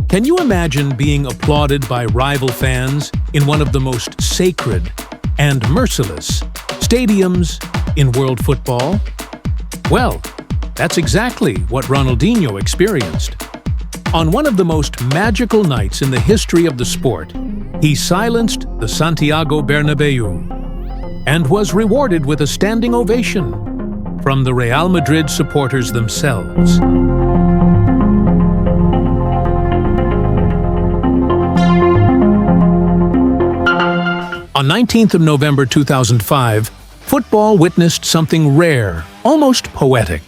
Can you imagine being applauded by rival fans in one of the most sacred and merciless stadiums in world football? Well, that's exactly what Ronaldinho experienced. On one of the most magical nights in the history of the sport, he silenced the Santiago Bernabéu and was rewarded with a standing ovation from the Real Madrid supporters themselves. On 19th of November 2005, football witnessed something rare, almost poetic: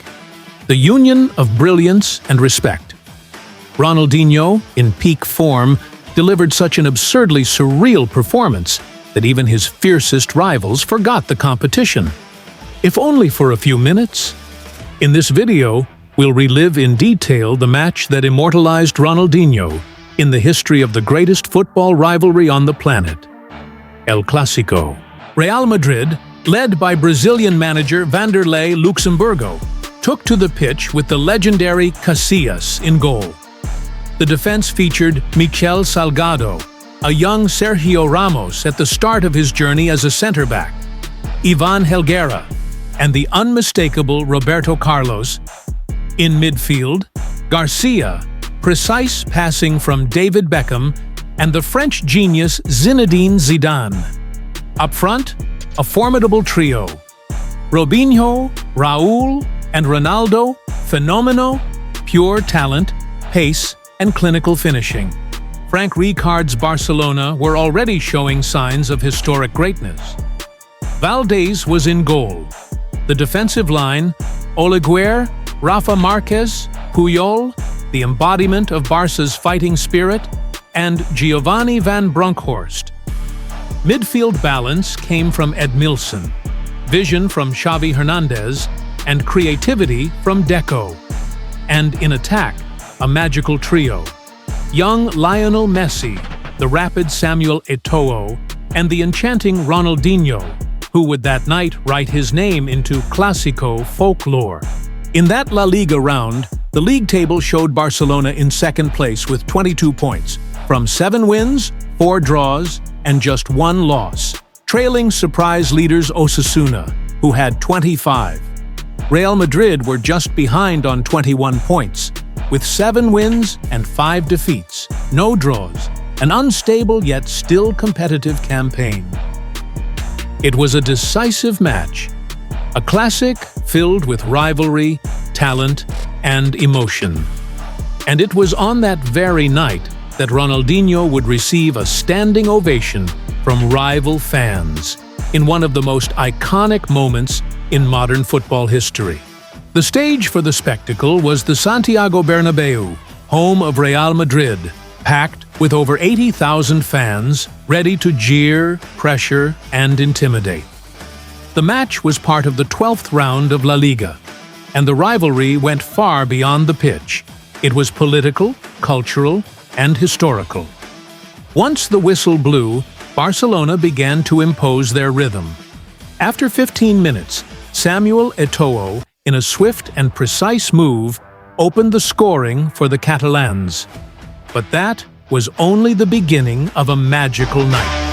the union of brilliance and respect. Ronaldinho, in peak form, delivered such an absurdly surreal performance that even his fiercest rivals forgot the competition. If only for a few minutes. In this video, we'll relive in detail the match that immortalized Ronaldinho in the history of the greatest football rivalry on the planet: El Clásico. Real Madrid, led by Brazilian manager Vanderlei Luxemburgo, took to the pitch with the legendary Casillas in goal. The defense featured Michel Salgado, a young Sergio Ramos at the start of his journey as a center-back, Ivan Helguera, and the unmistakable Roberto Carlos. In midfield, Garcia, precise passing from David Beckham, and the French genius Zinedine Zidane. Up front, a formidable trio: Robinho, Raúl, and Ronaldo, fenomeno, pure talent, pace, and clinical finishing. Frank Rijkaard's Barcelona were already showing signs of historic greatness. Valdés was in goal. The defensive line: Oleguer, Rafa Marquez, Puyol, the embodiment of Barca's fighting spirit, and Giovanni van Bronckhorst. Midfield balance came from Edmilson, vision from Xavi Hernandez, and creativity from Deco. And in attack, a magical trio: young Lionel Messi, the rapid Samuel Eto'o, and the enchanting Ronaldinho, who would that night write his name into Clásico folklore. In that La Liga round, the league table showed Barcelona in second place with 22 points, from 7 wins, 4 draws, and just 1 loss, trailing surprise leaders Osasuna, who had 25. Real Madrid were just behind on 21 points, with 7 wins and 5 defeats, no draws, an unstable yet still competitive campaign. It was a decisive match, a classic filled with rivalry, talent, and emotion. And it was on that very night that Ronaldinho would receive a standing ovation from rival fans in one of the most iconic moments in modern football history. The stage for the spectacle was the Santiago Bernabéu, home of Real Madrid, packed with over 80,000 fans ready to jeer, pressure, and intimidate. The match was part of the 12th round of La Liga, and the rivalry went far beyond the pitch. It was political, cultural, and historical. Once the whistle blew, Barcelona began to impose their rhythm. After 15 minutes, Samuel Eto'o, in a swift and precise move, opened the scoring for the Catalans. But that was only the beginning of a magical night.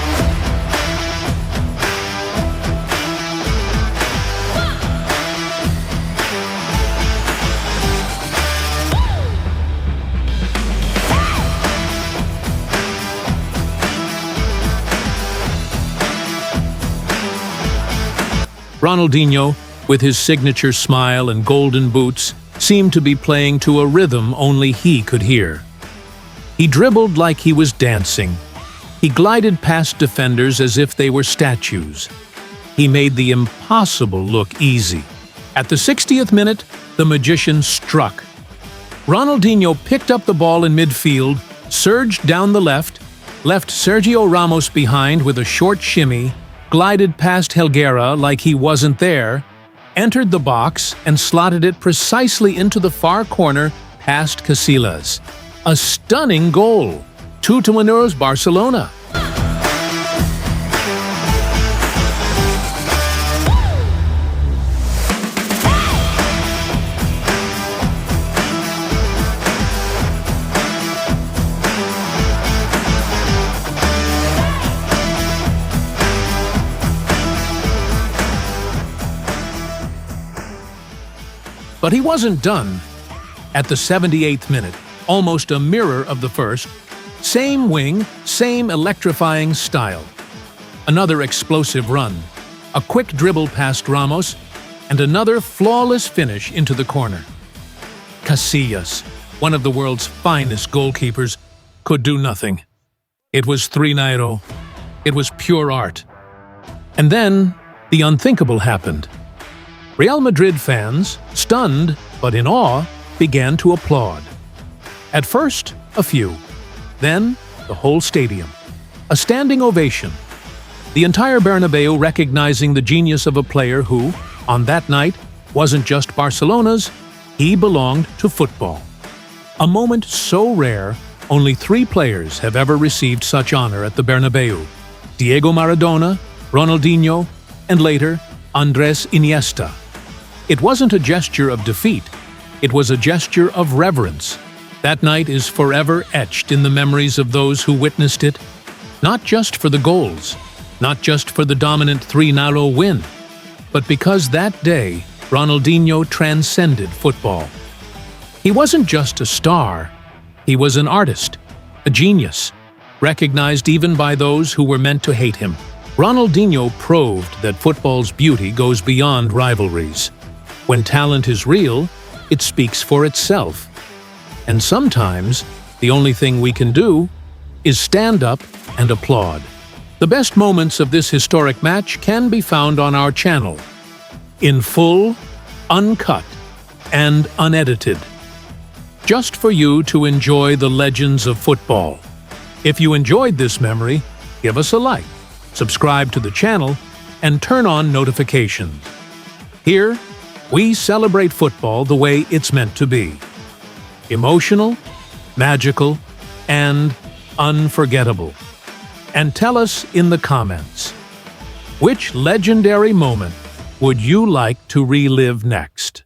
Ronaldinho, with his signature smile and golden boots, seemed to be playing to a rhythm only he could hear. He dribbled like he was dancing. He glided past defenders as if they were statues. He made the impossible look easy. At the 60th minute, the magician struck. Ronaldinho picked up the ball in midfield, surged down the left Sergio Ramos behind with a short shimmy, glided past Helguera like he wasn't there, entered the box and slotted it precisely into the far corner past Casillas. A stunning goal! 2-1 Barcelona. But he wasn't done. At the 78th minute, almost a mirror of the first, same wing, same electrifying style. Another explosive run, a quick dribble past Ramos, and another flawless finish into the corner. Casillas, one of the world's finest goalkeepers, could do nothing. It was 3-0. It was pure art. And then, the unthinkable happened. Real Madrid fans, stunned but in awe, began to applaud. At first, a few. Then, the whole stadium. A standing ovation. The entire Bernabéu recognizing the genius of a player who, on that night, wasn't just Barcelona's, he belonged to football. A moment so rare, only 3 players have ever received such honor at the Bernabéu: Diego Maradona, Ronaldinho, and later, Andrés Iniesta. It wasn't a gesture of defeat, it was a gesture of reverence. That night is forever etched in the memories of those who witnessed it, not just for the goals, not just for the dominant 3-0 win, but because that day, Ronaldinho transcended football. He wasn't just a star, he was an artist, a genius, recognized even by those who were meant to hate him. Ronaldinho proved that football's beauty goes beyond rivalries. When talent is real, it speaks for itself. And sometimes, the only thing we can do is stand up and applaud. The best moments of this historic match can be found on our channel, in full, uncut, and unedited, just for you to enjoy the legends of football. If you enjoyed this memory, give us a like, subscribe to the channel, and turn on notifications. Here, we celebrate football the way it's meant to be. Emotional, magical, and unforgettable. And tell us in the comments, which legendary moment would you like to relive next?